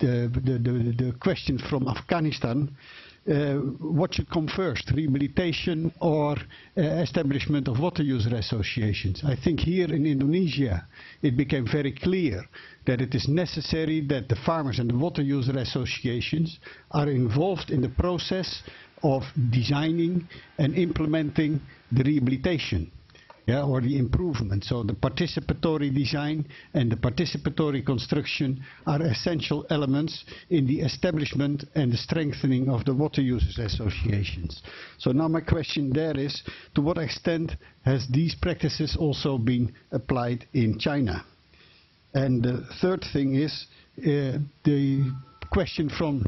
the question from Afghanistan, what should come first, rehabilitation or establishment of water user associations? I think here in Indonesia it became very clear that it is necessary that the farmers and the water user associations are involved in the process of designing and implementing the rehabilitation. Yeah, or the improvement. So the participatory design and the participatory construction are essential elements in the establishment and the strengthening of the water users associations. So now my question there is, to what extent has these practices also been applied in China? And the third thing is the question from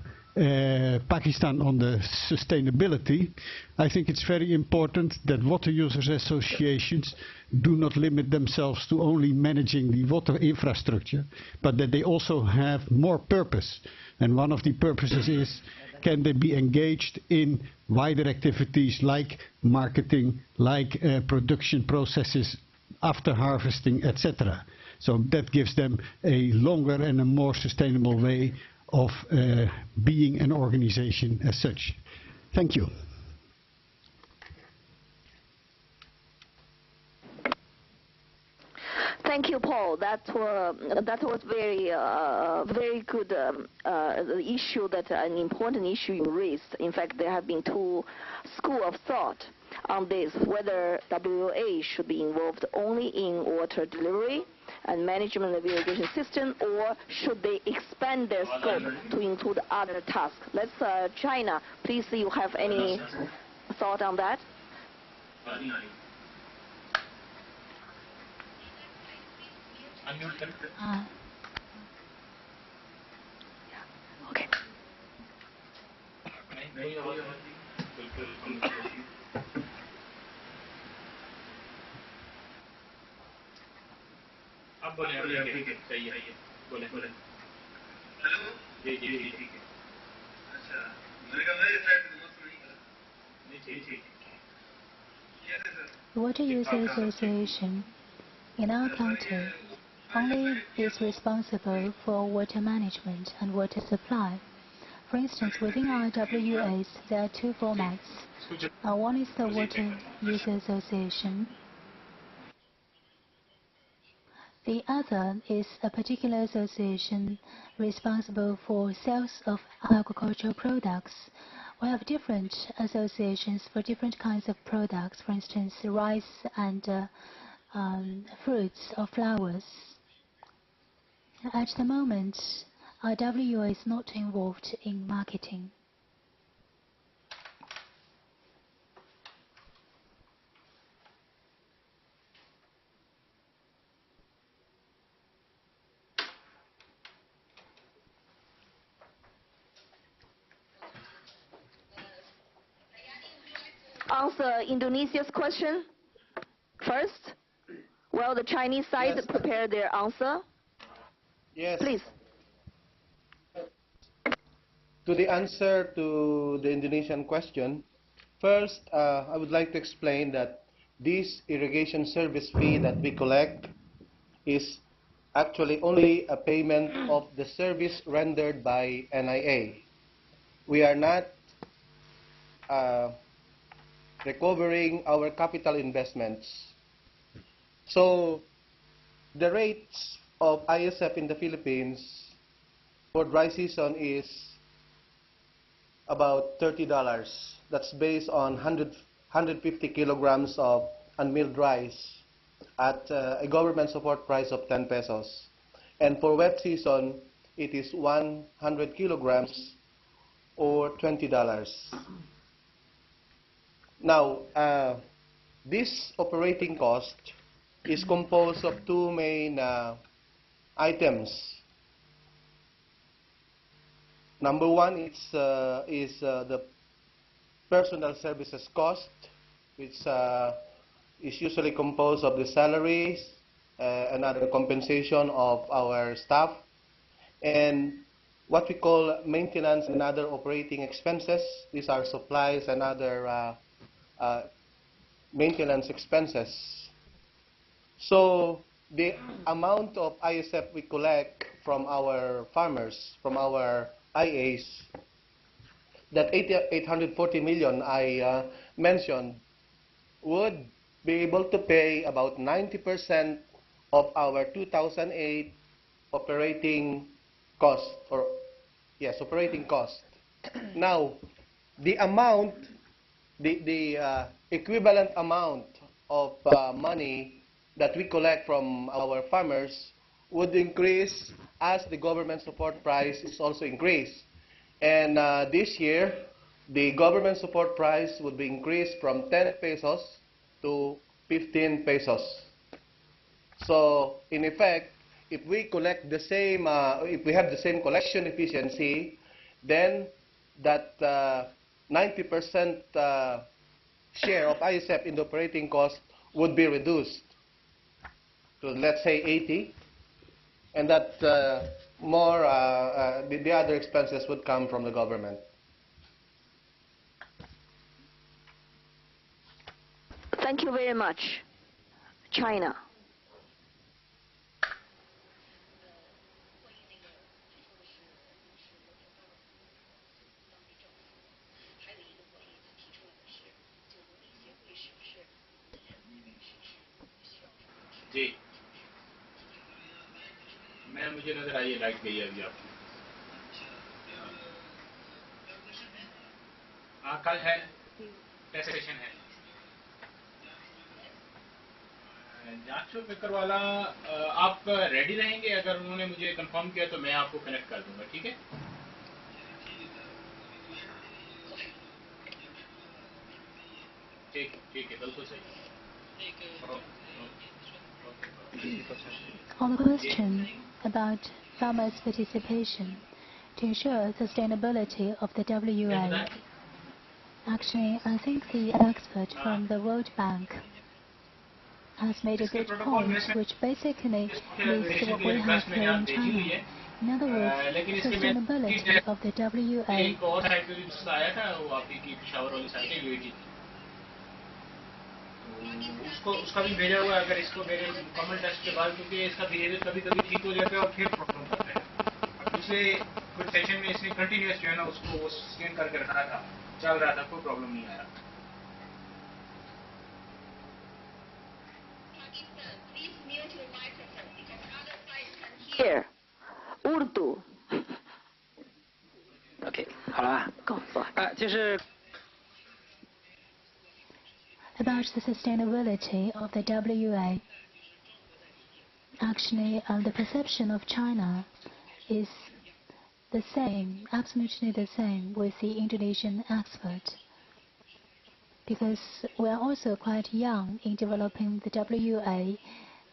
Pakistan on the sustainability. I think it's very important that water users associations do not limit themselves to only managing the water infrastructure, but that they also have more purpose. And one of the purposes is, can they be engaged in wider activities like marketing, like production processes after harvesting, etc. So that gives them a longer and a more sustainable way of being an organization as such. Thank you. Thank you, Paul. That was very good issue, that an important issue you raised. In fact, there have been two schools of thought on this, whether WA should be involved only in water delivery and management of irrigation system, or should they expand their scope to include other tasks? Let's China, please, you have any thought on that? Okay. Water User Association in our country only is responsible for water management and water supply. For instance, within our WAs, there are two formats. One is the Water User Association. The other is a particular association responsible for sales of agricultural products. We have different associations for different kinds of products, for instance, rice and fruits or flowers. At the moment, our WA is not involved in marketing. Answer Indonesia's question first. Well, the Chinese side prepare their answer. Yes. Please. To the answer to the Indonesian question, first, I would like to explain that this irrigation service fee that we collect is actually only a payment of the service rendered by NIA. We are not recovering our capital investments. So the rates of ISF in the Philippines for dry season is about $30. That's based on 150 kilograms of unmilled rice at a government support price of 10 pesos. And for wet season, it is 100 kilograms or $20. Now, this operating cost is composed of two main items. Number one is the personal services cost, which is usually composed of the salaries and other compensation of our staff, and what we call maintenance and other operating expenses. These are supplies and other maintenance expenses. So the amount of ISF we collect from our farmers, from our IAs, that 840 million I mentioned would be able to pay about 90% of our 2008 operating cost, or yes, operating cost. Now, the amount, the equivalent amount of money that we collect from our farmers would increase as the government support price is also increased. And this year, the government support price would be increased from 10 pesos to 15 pesos. So, in effect, if we collect the same, if we have the same collection efficiency, then that 90% share of ISF in the operating cost would be reduced to, let's say, 80, and that more, the other expenses would come from the government. Thank you very much. China. जी मुझे नजर आई है, light गई है अभी आपकी। हाँ, कल है टेस्ट सेशन है। जांच पेपर वाला आप रेडी रहेंगे? अगर उन्होंने मुझे कंफर्म किया तो मैं आपको कनेक्ट कर दूंगा, ठीक है? ठीक है, बिल्कुल सही। On the question about farmers' participation to ensure sustainability of the WA, actually, I think the expert from the World Bank has made a good point, which basically leads to what we have here in China. In other words, sustainability of the WA. उसका भी भेजा हुआ है, अगर इसको मेरे मुकम्मल test के बाद, क्योंकि इसका बिहेवियर कभी-कभी ठीक हो जाता है और फिर प्रॉब्लम करता है। पिछले कुछ सेशन में इसने कंटिन्यूअस जो है ना उसको वो स्कैन करके रखा था, चल रहा था, कोई प्रॉब्लम नहीं आया। Here, Urdu. OK， 好了。Go for it. 就是。 About the sustainability of the WA, actually, the perception of China is the same, absolutely the same with the Indonesian expert, because we are also quite young in developing the WA,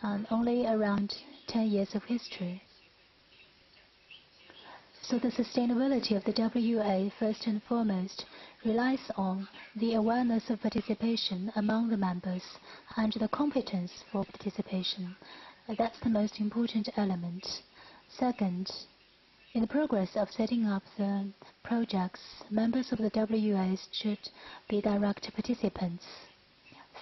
and only around 10 years of history. So the sustainability of the WA, first and foremost, relies on the awareness of participation among the members and the competence for participation. That's the most important element. Second, in the progress of setting up the projects, members of the WAs should be direct participants.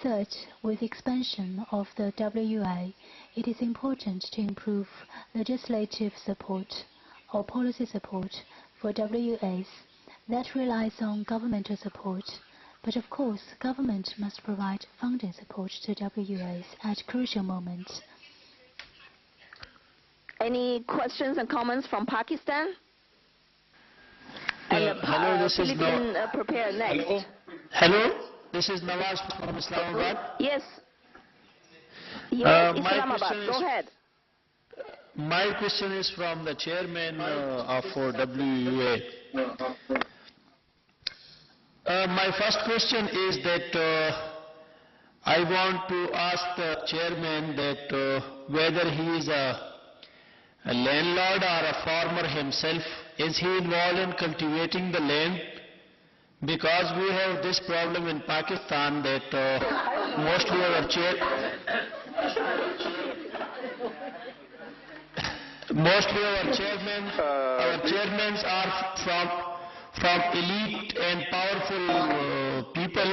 Third, with expansion of the WA, it is important to improve legislative support or policy support for WAs that relies on governmental support. But of course, government must provide funding support to WAs at crucial moments. Any questions and comments from Pakistan? And hello, this is prepare next. Hello, this is Nawaz from Islamabad. Yes. Yes, Islamabad. Go ahead. My question is from the chairman of WA. My first question is that I want to ask the chairman that whether he is a landlord or a farmer himself, is he involved in cultivating the land? Because we have this problem in Pakistan that mostly our chairmen are from elite and powerful people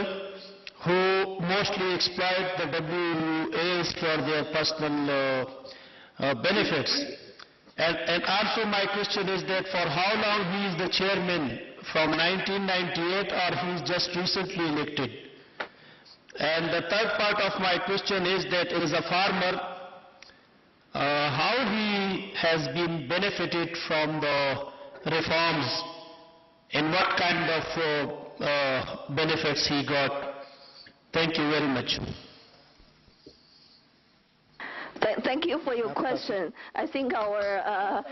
who mostly exploit the WAs for their personal benefits. And also my question is that for how long he is the chairman, from 1998 or he is just recently elected? And the third part of my question is that as a farmer, how he has been benefited from the reforms and what kind of benefits he got. Thank you very much. Thank you for your question. I think our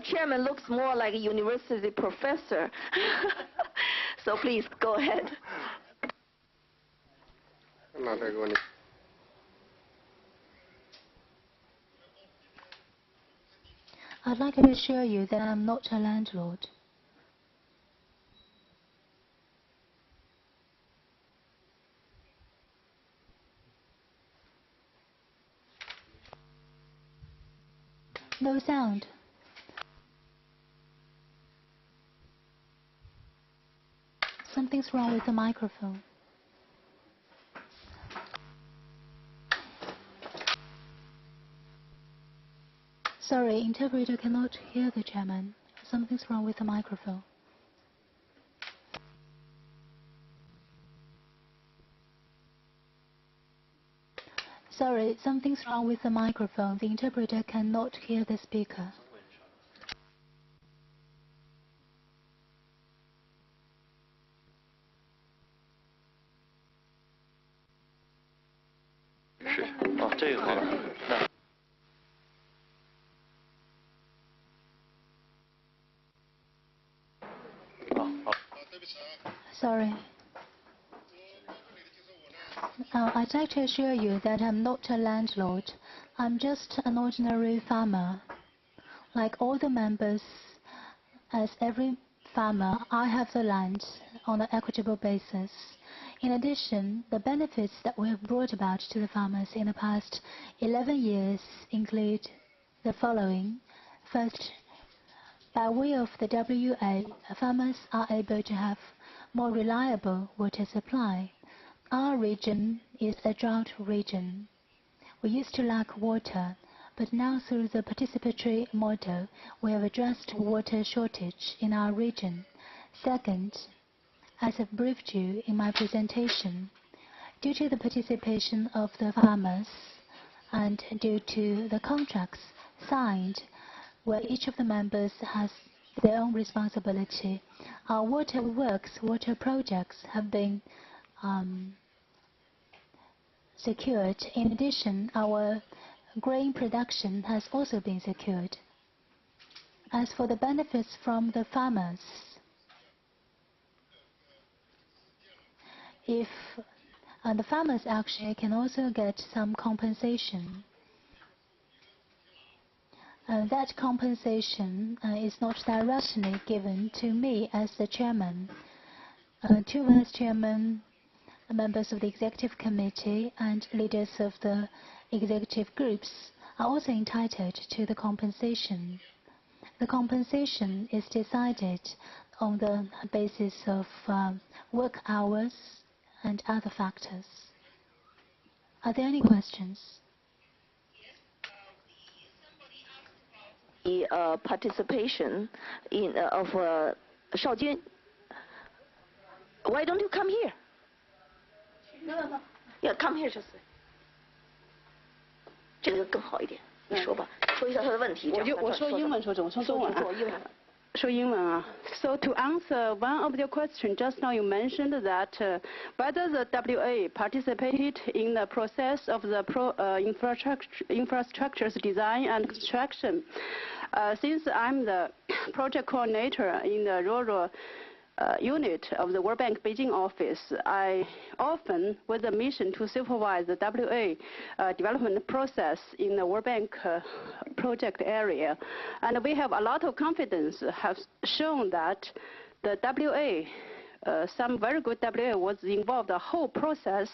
chairman looks more like a university professor. So please go ahead. I'd like to assure you that I'm not a landlord. No sound. Something's wrong with the microphone. Sorry, interpreter cannot hear the chairman. Something's wrong with the microphone. Sorry, something's wrong with the microphone. The interpreter cannot hear the speaker. Sorry. I'd like to assure you that I'm not a landlord. I'm just an ordinary farmer. Like all the members, as every farmer, I have the land on an equitable basis. In addition, the benefits that we have brought about to the farmers in the past 11 years include the following. First, by way of the WA, farmers are able to have more reliable water supply. Our region is a drought region. We used to lack water, but now through the participatory model, we have addressed water shortage in our region. Second, as I've briefed you in my presentation, due to the participation of the farmers and due to the contracts signed where each of the members has their own responsibility, our water works, water projects have been secured. In addition, our grain production has also been secured. As for the benefits from the farmers, if the farmers actually can also get some compensation. That compensation is not directly given to me as the chairman. Two vice chairmen, members of the executive committee, and leaders of the executive groups are also entitled to the compensation. The compensation is decided on the basis of work hours and other factors. Are there any questions? The participation in of Shaojun. Why don't you come here? No. Yeah, come here just. 这个更好一点，你说吧，说一下他的问题。我说英文说中，我说中文啊。说英文啊。So to answer one of your questions, just now you mentioned that whether the WA participated in the process of the infrastructure's design and construction. Since I'm the project coordinator in the rural unit of the World Bank Beijing office, I often, with a mission to supervise the WA development process in the World Bank project area. And we have a lot of confidence, have shown that the WA, some very good WA was involved the whole process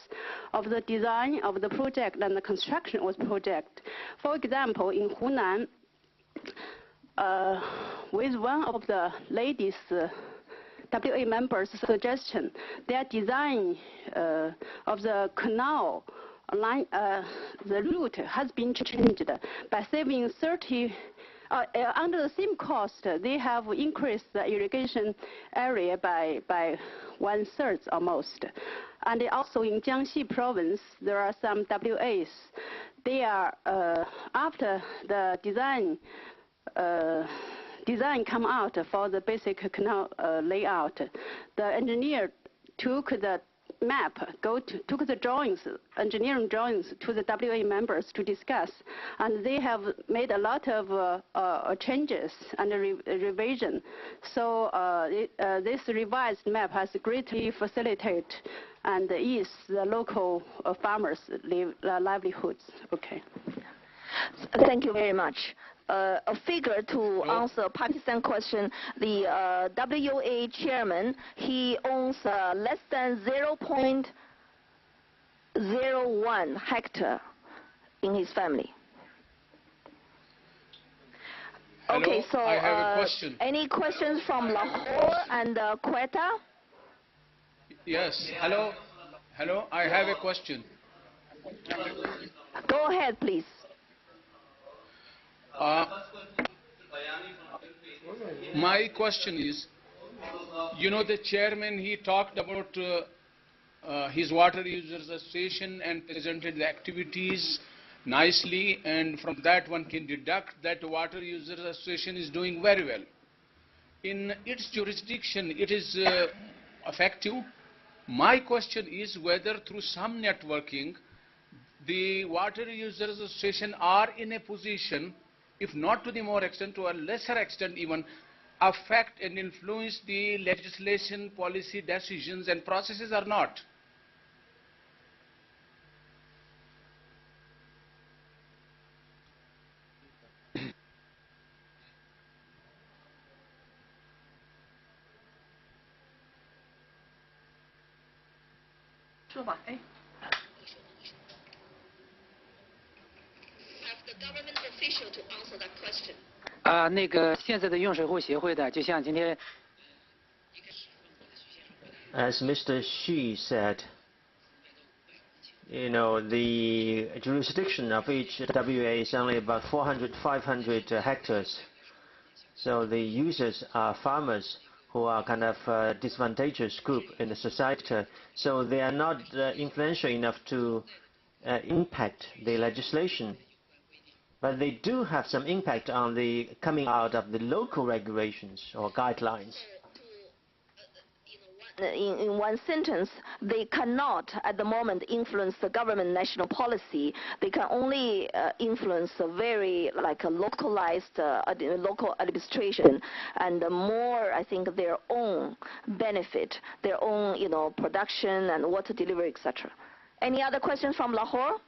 of the design of the project and the construction of the project. For example, in Hunan, with one of the ladies' WA members' suggestion, their design of the canal line, the route has been changed by saving 30 Under the same cost, they have increased the irrigation area by 1/3 almost. And also in Jiangxi province, there are some WAs. They are, after the design come out for the basic canal layout, the engineer took the map, took the drawings, engineering drawings to the WA members to discuss, and they have made a lot of changes and revision. So this revised map has greatly facilitated and eased the local farmers' livelihoods. Okay. Thank you very much. A figure to answer Pakistan question, the WA chairman, he owns less than 0.01 hectare in his family. Hello, okay, so I have a question. Any questions from Lahore and Quetta? Yes, hello, I have a question. Go ahead, please. My question is, you know, the chairman, he talked about his water users association and presented the activities nicely, and from that one can deduct that the water users association is doing very well. In its jurisdiction, it is effective. My question is whether through some networking, the water users association are in a position, if not to the more extent, to a lesser extent even, affect and influence the legislation, policy decisions and processes or not.那个现在的用水户协会的，就像今天。As Mr. Xi said, you know, the jurisdiction of each WA is only about 400, 500 hectares. So the users are farmers who are kind of a disadvantaged group in the society. So they are not influential enough to impact the legislation. But they do have some impact on the coming out of the local regulations or guidelines. In one sentence, they cannot at the moment influence the government national policy. They can only influence a very a localized local administration, and more, I think, their own benefit, their own production and water delivery, etc. Any other questions from Lahore?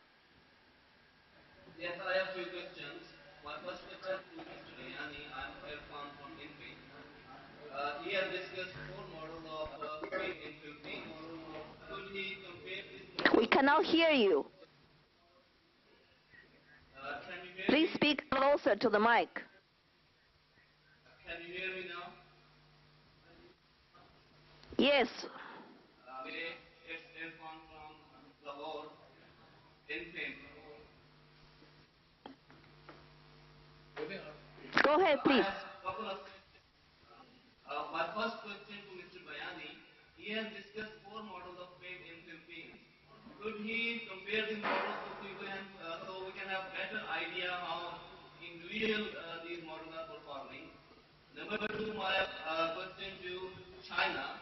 Yes, I have two questions. My first question to Mr. Bayani. I'm Irfan from INPI. He has discussed four models of FAME in 15. Could he compare this? We cannot hear you. Can you hear Please me? speak closer to the mic. Can you hear me now? Yes. It's Irfan from Lahore, INPI. Go ahead, please. My first question to Mr. Bayani. He has discussed four models of FAME in Philippines. Could he compare the models so we can have better idea how individual these models are performing? Number two, my question to China.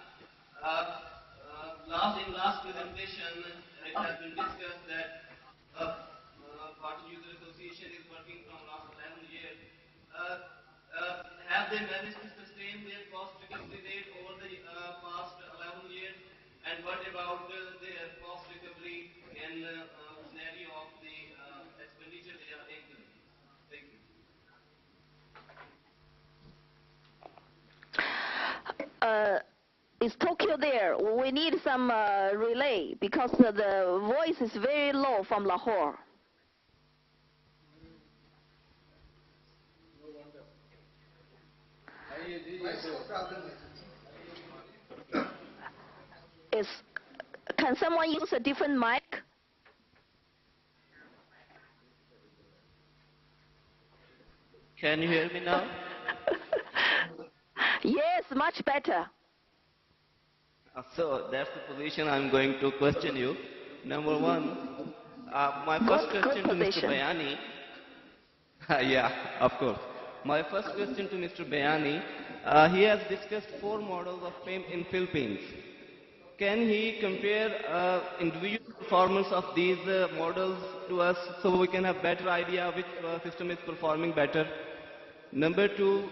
In last presentation, it has been discussed that Water User Association is working from last 11 years. Have they managed to sustain their cost recovery rate over the past 11 years? And what about their cost recovery in scenario of the expenditure they are incurring? Thank you. Is Tokyo there? We need some relay because the voice is very low from Lahore. Can someone use a different mic? Can you hear me now? Yes, much better. So that's the position I'm going to question you. Number one, my first question to Mr. Bayani. Yeah, of course. My first question to Mr. Bayani. He has discussed 4 models of PIM in Philippines. Can he compare individual performance of these models to us so we can have better idea which system is performing better? Number 2,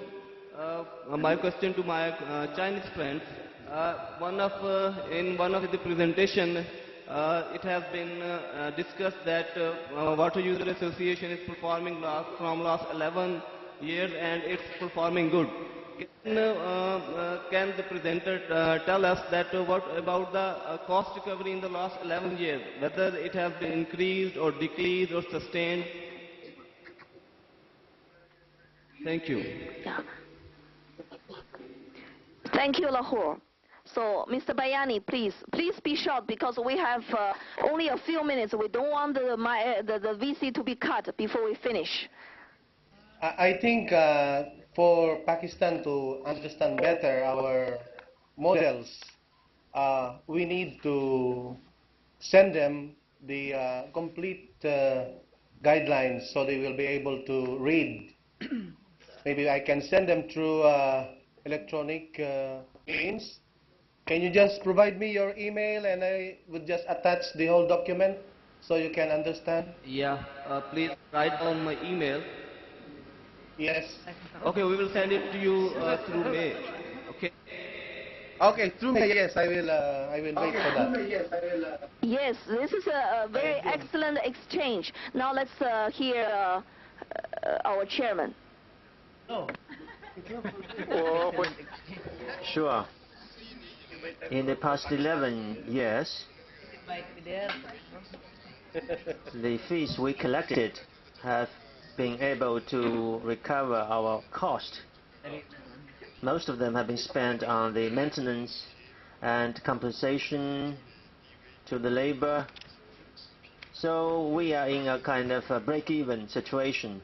my question to my Chinese friends. In one of the presentation, it has been discussed that Water User Association is performing from last 11 years and it's performing good. Can the presenter tell us that what about the cost recovery in the last 11 years, whether it has been increased or decreased or sustained? Thank you. Yeah. Thank you, Lahore. So, Mr. Bayani, please be short because we have only a few minutes. We don't want the VC to be cut before we finish. I think for Pakistan to understand better our models, we need to send them the complete guidelines so they will be able to read. Maybe I can send them through electronic means. Can you just provide me your email and I would just attach the whole document so you can understand? Yeah, please write down my email. Yes. Okay, we will send it to you through mail. Okay. Okay, through mail. Yes, I will wait for that. Yes, this is a very excellent exchange. Now let's hear our chairman. Sure. In the past 11 years, the fees we collected have been able to recover our cost. Most of them have been spent on the maintenance and compensation to the labor. So we are in a kind of a break-even situation.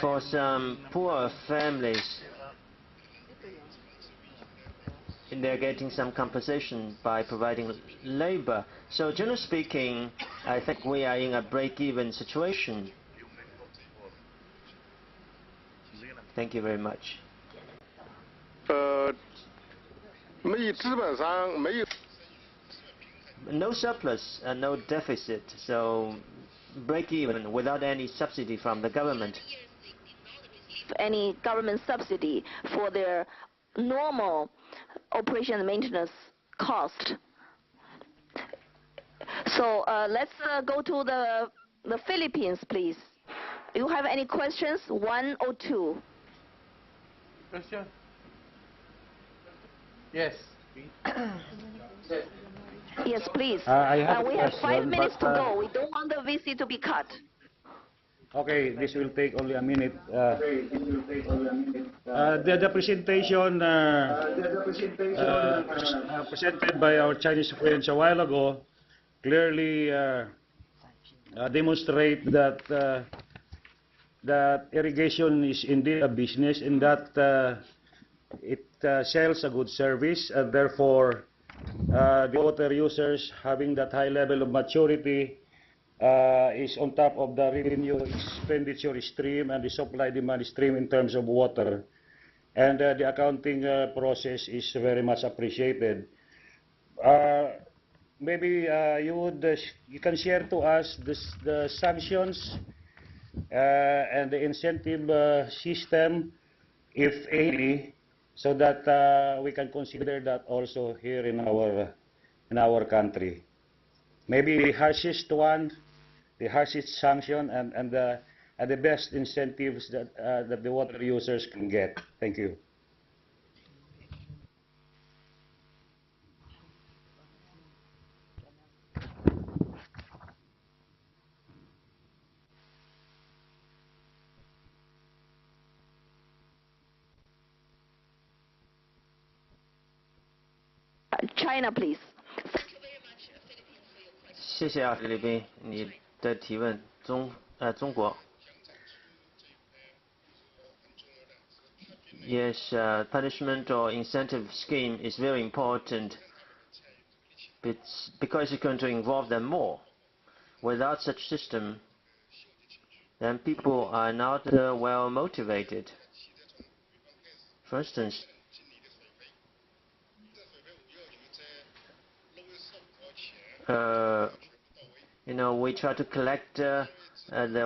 For some poor families, they're getting some compensation by providing labor. So generally speaking, I think we are in a break-even situation. Thank you very much. No surplus and no deficit, so break-even without any subsidy from the government. Any government subsidy for their normal operation and maintenance cost. So let's go to the Philippines, please. You have any questions? 1 or 2? Question? Yes. Yes, please. We have 5 minutes to go. We don't want the VC to be cut. Okay, this will take only a minute. The presentation presented by our Chinese friends a while ago clearly demonstrate that that irrigation is indeed a business in that it sells a good service, and therefore the water users having that high level of maturity is on top of the revenue expenditure stream and the supply-demand stream in terms of water. And the accounting process is very much appreciated. Maybe you can share to us the sanctions and the incentive system, if any, so that we can consider that also here in our country. Maybe the harshest one, the harshest sanction, and the best incentives that the water users can get. Thank you. China, please. 谢谢谢啊，菲律宾，你的提问，中国。Yes, punishment or incentive scheme is very important because it's going to involve them more. Without such system, then people are not well motivated. For instance, we try to collect the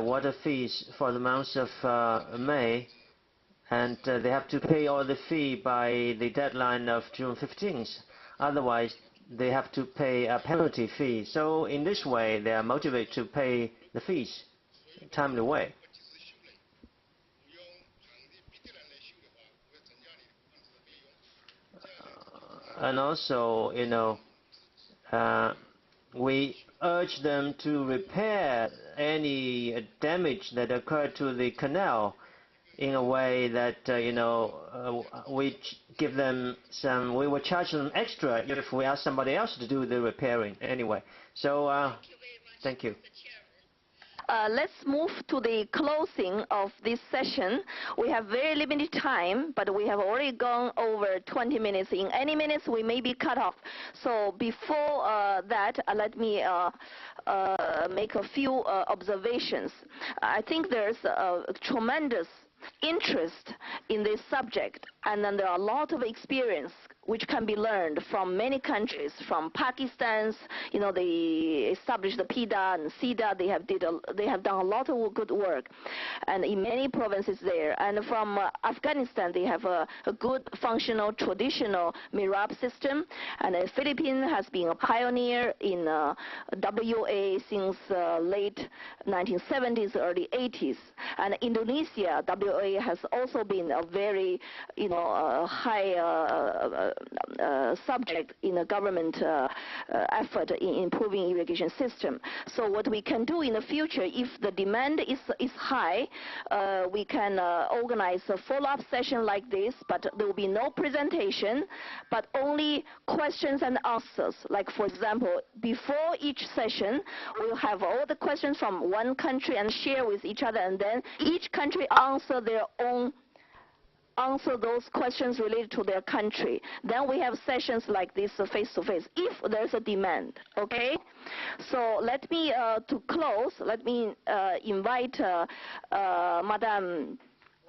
water fees for the month of May, and they have to pay all the fee by the deadline of June 15th. Otherwise, they have to pay a penalty fee. So in this way, they are motivated to pay the fees in a timely way. And also, we urge them to repair any damage that occurred to the canal in a way that, we give them we will charge them extra if we ask somebody else to do the repairing anyway. So, thank you. Let's move to the closing of this session. We have very limited time, but we have already gone over 20 minutes. In any minutes, we may be cut off. So before that, let me make a few observations. I think there's a tremendous interest in this subject, and then there are a lot of experience which can be learned from many countries. From Pakistan, they established the PIDA and SIDA. They have done a lot of good work, and in many provinces there. And from Afghanistan, they have a good functional traditional MIRAB system. And the Philippines has been a pioneer in WA since late 1970s, early 80s. And Indonesia, WA has also been a very, high subject in a government effort in improving irrigation system. So what we can do in the future, if the demand is high, we can organize a follow-up session like this, but there will be no presentation, but only questions and answers. Like, for example, before each session, we'll have all the questions from one country and share with each other, and then each country answer those questions related to their country. Then we have sessions like this face-to-face, if there's a demand, okay? So let me, to close, let me invite Madame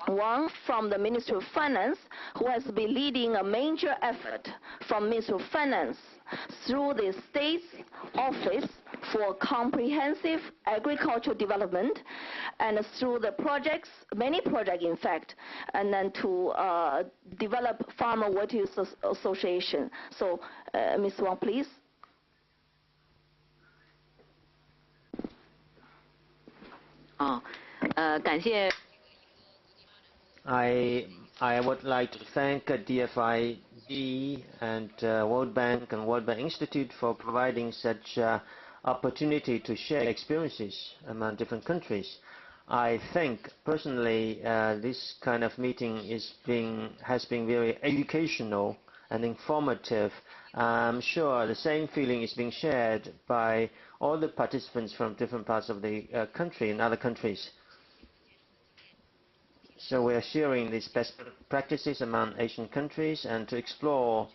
Wang from the Ministry of Finance, who has been leading a major effort from Ministry of Finance through the State's Office for Comprehensive Agricultural Development, and through the projects, many projects in fact, and then to develop Farmer Water Use Association. So, Ms. Wang, please. I would like to thank DFID and World Bank and World Bank Institute for providing such opportunity to share experiences among different countries. I think personally this kind of meeting has been very educational and informative. I'm sure the same feeling is being shared by all the participants from different parts of the country and other countries. So we are sharing these best practices among Asian countries and to explore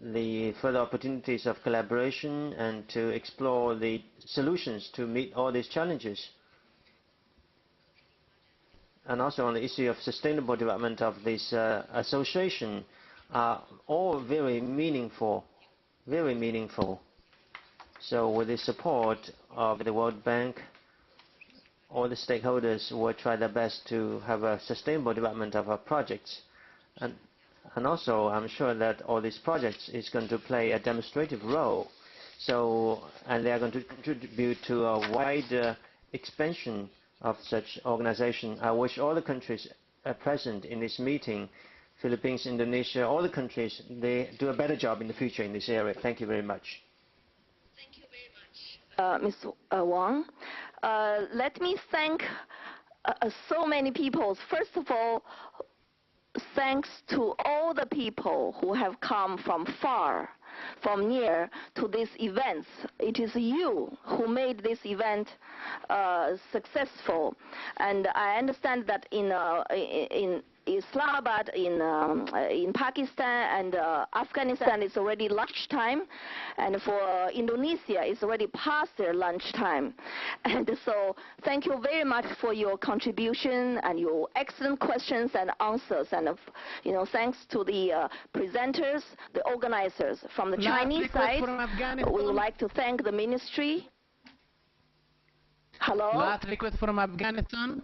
the further opportunities of collaboration and to explore the solutions to meet all these challenges. And also on the issue of sustainable development of this association are all very meaningful, very meaningful. So with the support of the World Bank, all the stakeholders will try their best to have a sustainable development of our projects. And also, I'm sure that all these projects is going to play a demonstrative role. So, and they are going to contribute to a wide expansion of such organization. I wish all the countries present in this meeting, Philippines, Indonesia, all the countries, they do a better job in the future in this area. Thank you very much. Thank you very much, Ms. Wang. Let me thank so many people. First of all, thanks to all the people who have come from far from near to these events. It is you who made this event successful. And I understand that in Islamabad, in Pakistan and Afghanistan, it's already lunchtime, and for Indonesia, it's already past their lunchtime. And so, thank you very much for your contribution and your excellent questions and answers. And thanks to the presenters, the organizers. From the Chinese side, we would like to thank the ministry. Hello. Last request from Afghanistan.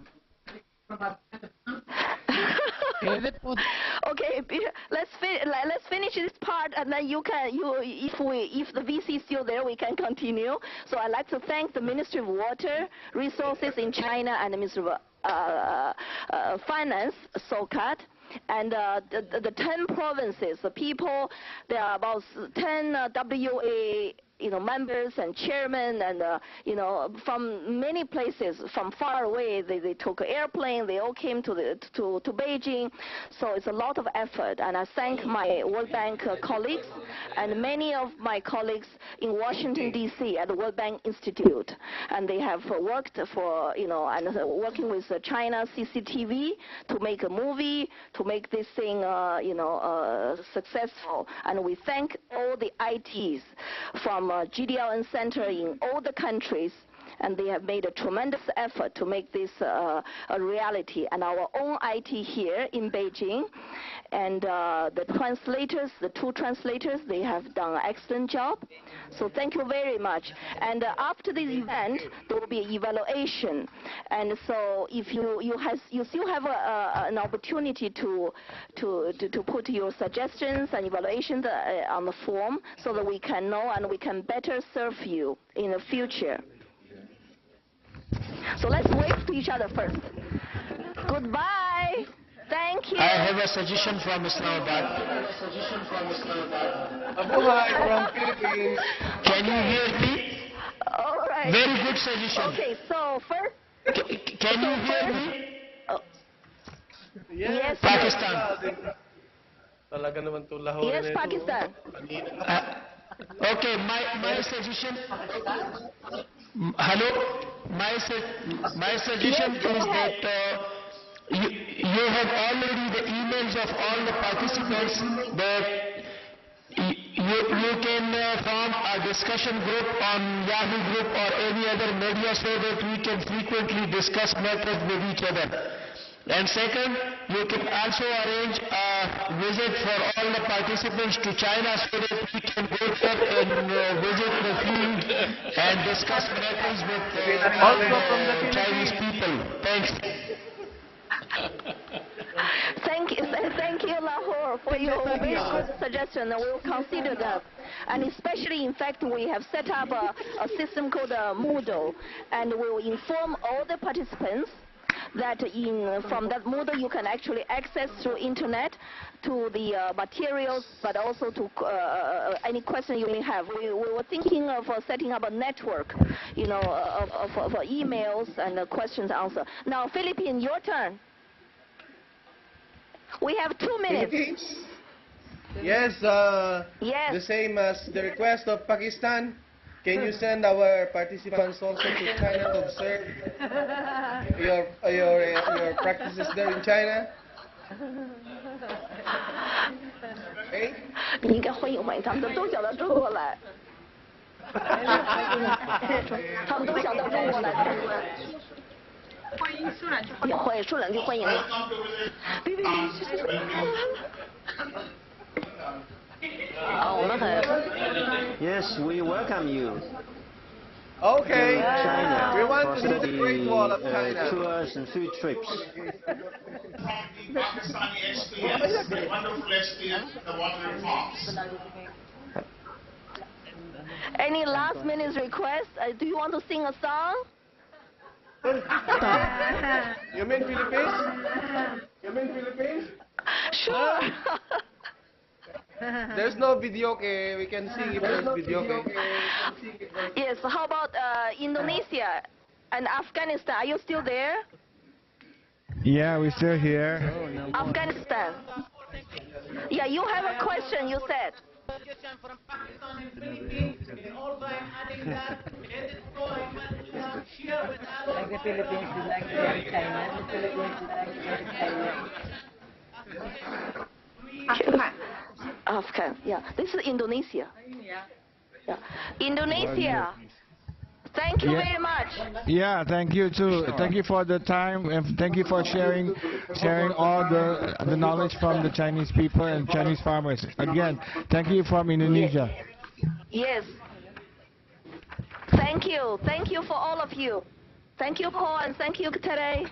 Okay, let's finish this part, and then if the VC is still there, we can continue. So I'd like to thank the Ministry of Water Resources in China and the Ministry of Finance, SOCAT. And the 10 provinces, the people, there are about 10 WA members and chairmen, and from many places, from far away, they took an airplane, they all came to Beijing. So it's a lot of effort, and I thank my World Bank colleagues and many of my colleagues in Washington D.C. at the World Bank Institute, and they have worked for and working with China CCTV to make a movie, to make this thing successful. And we thank all the ITs from GDLN Center in all the countries, and they have made a tremendous effort to make this a reality. And our own IT here in Beijing, and the translators, the 2 translators, they have done an excellent job. So thank you very much. And after this event, there will be an evaluation. And so if you still have an opportunity to put your suggestions and evaluations on the form, so that we can know and we can better serve you in the future. So let's wave to each other first. Goodbye. Thank you. I have a suggestion from Islamabad. Abuhay from Philippines. Can you hear me? All right. Very good suggestion. Okay, so first. Can you hear me? Yes. Pakistan. Yes, Pakistan. Okay, my suggestion. Hello. My suggestion is that you have already the emails of all the participants, that you can form a discussion group on Yahoo group or any other media, so that we can frequently discuss matters with each other. And second, you can also arrange a visit for all the participants to China, so that we can go there and visit the field and discuss matters with Chinese people. Thanks. Thank you, Lahore, for your very good suggestion. We will consider that. And especially, in fact, we have set up a system called Moodle, and we will inform all the participants that from that Moodle you can actually access through internet to the materials, but also to any question you may have. We were thinking of setting up a network, of emails and questions answer. Now, Philippines, your turn. We have 2 minutes. Philippines? Yes, yes. The same as the request of Pakistan. Can you send our participants also to China to observe your practices there in China? Okay? 你应该欢迎欢迎，他们都想到中国来，他们都想到中国来参观。欢迎说两句话。会说两句欢迎。Yes, we welcome you. Okay. China We want to for see the Great Wall of study, China. tours and food trips. Pakistani experience, the wonderful experience, the water reforms. Any last minute request? Do you want to sing a song? You mean Philippines? You mean Philippines? Sure. There's no video, okay? We can sing if there's video, okay? Yes, how about Indonesia and Afghanistan? Are you still there? Yeah, we're still here. Afghanistan. Yeah, you have a question, you said. delegation from Pakistan and Philippines, and also I'm adding that it is so important to share with us. Like the Philippines is like China, the Philippines is like China. Afghan, yeah. This is Indonesia. Yeah. Indonesia. Thank you very much. Yeah, thank you too. Thank you for the time and thank you for sharing all the knowledge from the Chinese people and Chinese farmers. Again, thank you from Indonesia. Yes. Thank you. Thank you for all of you. Thank you, Paul, and thank you, Tere.